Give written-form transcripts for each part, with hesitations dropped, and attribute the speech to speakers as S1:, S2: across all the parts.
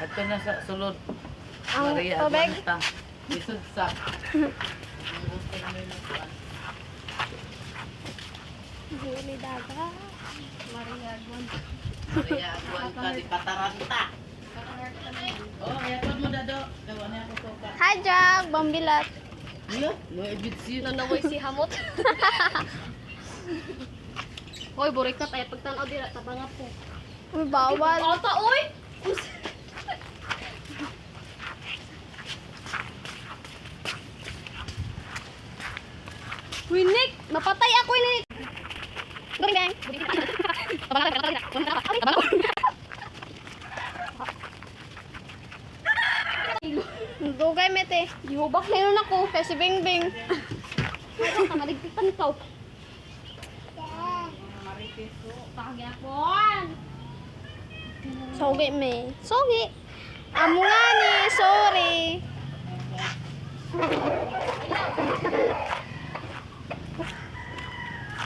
S1: At na sa sulod.
S2: Ang
S1: Maria
S2: tubig?
S1: Aguanta. Isod sa.
S2: Huli daga.
S3: Maria Aguanta.
S1: Maria Aguanta di Pataranta. Oh, ayatod mo dado. Gawa niya ako soka.
S2: Hi, Jack! Bambilat.
S1: Iya, lo ebitsi.
S3: Nanaway si Hamot. Hoy, burikat ay pagtanaw dira tabanga po.
S2: Uy, bawal.
S3: Ata oy. Winik, napatay ako ini.
S2: Gawin gang. Dugay mete.
S3: Gihubak na yun ako.
S2: Kaya si Bing Bing.
S3: Ay, ka maligpitan ikaw. Pagyakuan.
S2: Sogi me. Sogi. Amo nga ni. Sorry.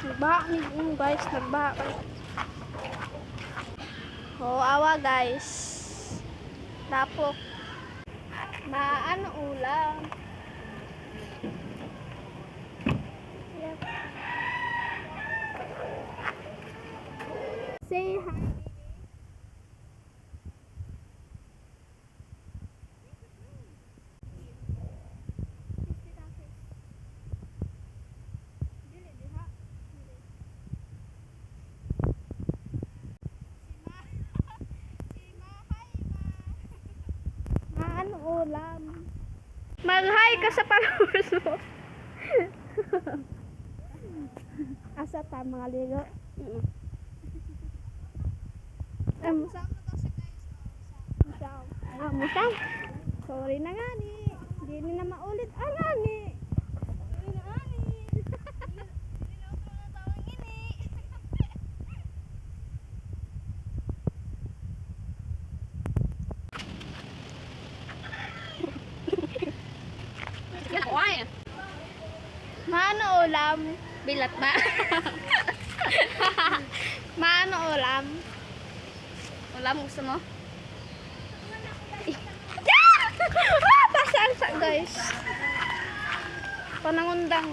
S2: Nagbaha ni guys. Nagbaha. Oh, awa guys. Tapok. Maano ulam? Yep. Say hi. Maano ulam? Mag-hi ka sa followers mo. Asa ta mga ligo? Musam na to si guys. Musam. Ah, musam. Sorry na nga ni. Hindi na maulit. Ah, nga ni. Sorry na nga ni. Hindi na ako natawag ini.
S3: Why?
S2: Maano ulam?
S3: Bilat ba?
S2: Maano ulam?
S3: Wala mo gusto mo?
S2: Ah, pasalsa guys. Panangundang.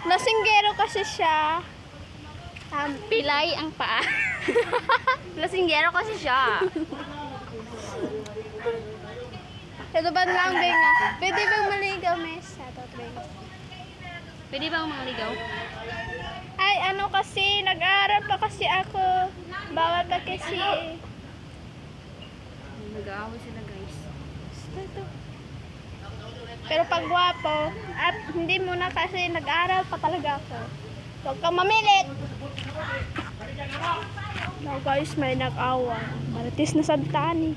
S2: Lasinggero kasi siya.
S3: Pilay ang paa. Lasinggero kasi siya.
S2: Ito ba lang din nga? Pwede bang maligaw, Miss? Ito, Beng.
S3: Pwede bang mangligaw?
S2: Ay, ano kasi, nag-aaral pa kasi ako. Bawal pa kasi.
S3: Nag-aaway sila guys.
S2: Ito. Pero pag gwapo, at hindi muna kasi nag-aaral pa talaga ako. Huwag kang mamilit! Now guys, may nag-away. Maritis na sabtaan eh.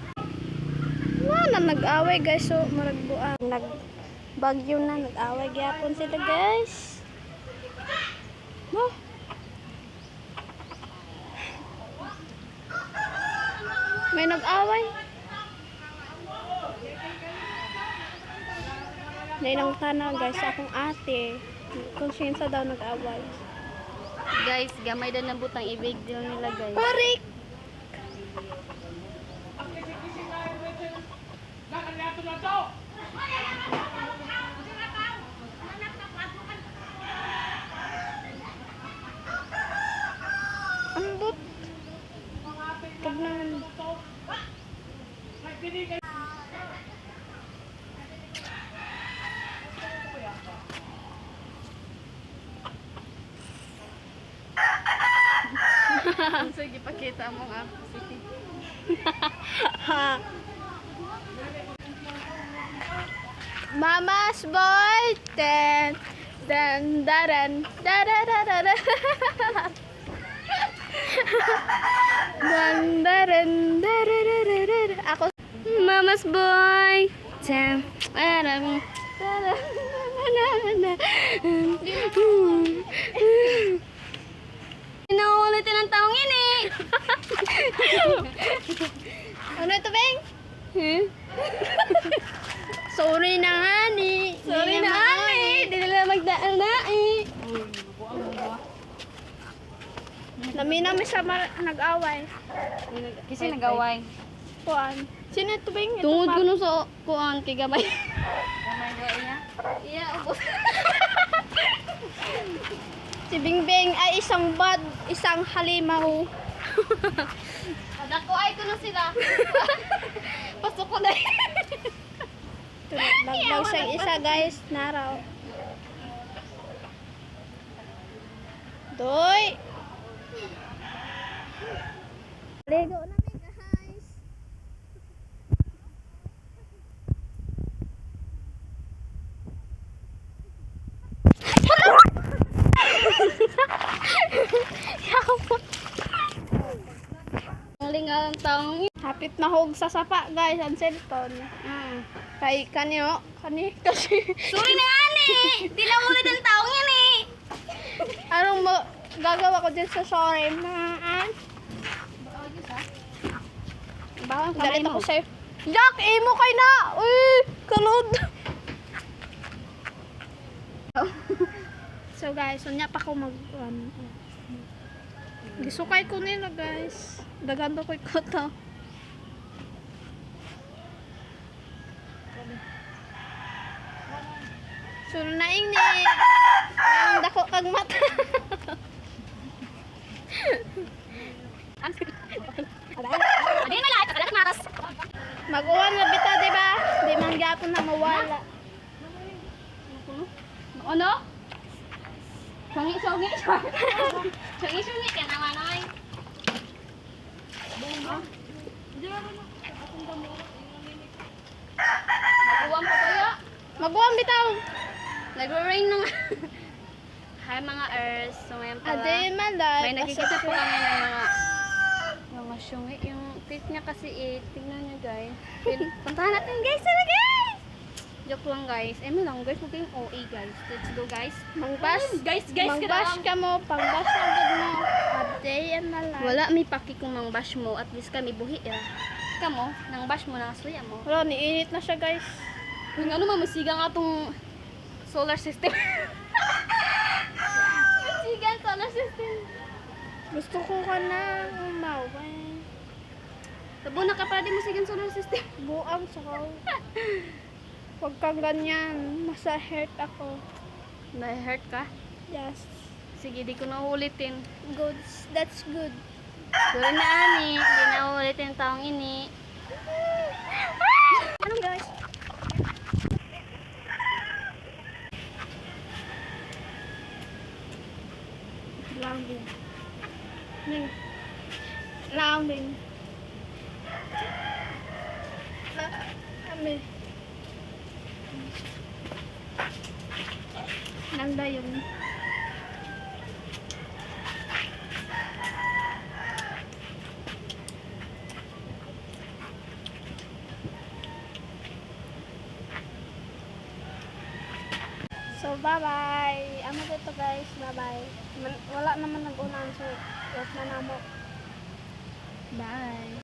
S2: Na nag-away guys, so maragbuang. Nag-bagyo na, nag-away gyapon sila guys. No? May nag-away. Nainang tanaw guys, akong ate. Konsyensya daw nag-away.
S3: Guys, gamay na ng butang i-video nila guys.
S2: Parik! Ambot. Pag naman.
S3: Sige, pakita mo nga. Sige.
S2: Mama's boy. Ten. Dan daran. Dadadadada. Dan daran. Dadadadada. Ako.
S3: Mama's boy. Tam. Aram. Inuulitin ang taong ini.
S2: Ano ito, Beng? Sorry na nga ni.
S3: Sorry na, Ani. Di nila magdaan na eh.
S2: Naminami sa nag-away.
S3: Kasi nag-away.
S2: Kuan. Sino ito ba yung
S3: Tungod ko
S2: ito?
S3: nun sa kuan kay gamay. Gamay ba iya? Iya, ubos.
S2: Si Bingbing ay isang bad, isang halimaw.
S3: Dako ay ko na sila. Pasok ko na.
S2: Nagbaw siyang isa guys, naraw. Doy! Ligo na mi guys.
S3: Ang lingang taong.
S2: Hapit na hog sa sapa guys, ang cellphone. Kay kanyo, kasi
S3: Sorry na ani. Di na ulit ang taong yan eh.
S2: anong gagawa ko dyan sa sorry, maan?
S3: Bawang
S2: Galit ako sa'yo. Jack, imo kay na! Uy, kalod! So guys, unya pa ko gisukay ko nila guys. Dagan ko ko to. So naing ni ang dako kag mata.
S3: Adi na lahat, kalat matas.
S2: Mag-uwan na bita, di ba? Di man gyapon na mawala.
S3: Ano? Sungi-sungi. Sungi-sungi ka naman ay. Nakuwang pa kaya?
S2: Mag-uwan bitaw.
S3: Nagro-rain na nga. Hi mga Earths. So ngayon pala.
S2: Ade malay.
S3: May nakikita po kami ng mga syungi. Yung teeth niya kasi tingnan niyo guys. Puntahan natin guys. Sana guys! Joke lang guys. Mo lang guys. Huwag kayong OA guys. Let's go guys.
S2: Mangbas.
S3: Guys,
S2: Mangbash ka mo. Pangbash na gud mo. Ade and malay.
S3: Wala may paki kung mang bash mo. At least kami buhi Kamo, nang bash mo, nang suya mo.
S2: Wala, niinit na siya guys.
S3: Kung ano mamasigang atong solar system. Masigang solar system.
S2: Gusto ko ka na umaway.
S3: Tabo na ka para di masigang solar system.
S2: Buang sa ko. Huwag kang ganyan. Nasa hurt ako.
S3: Na-hurt ka?
S2: Yes.
S3: Sige, di ko na ulitin.
S2: Good. That's good.
S3: Sorry na ani, di na ulitin taong ini.
S2: Ano guys? Rounding. Rounding. Kami. Nanda yun. So, bye-bye. Ano dito guys? Bye-bye. Wala naman nag-unan. So, off na namo. Bye.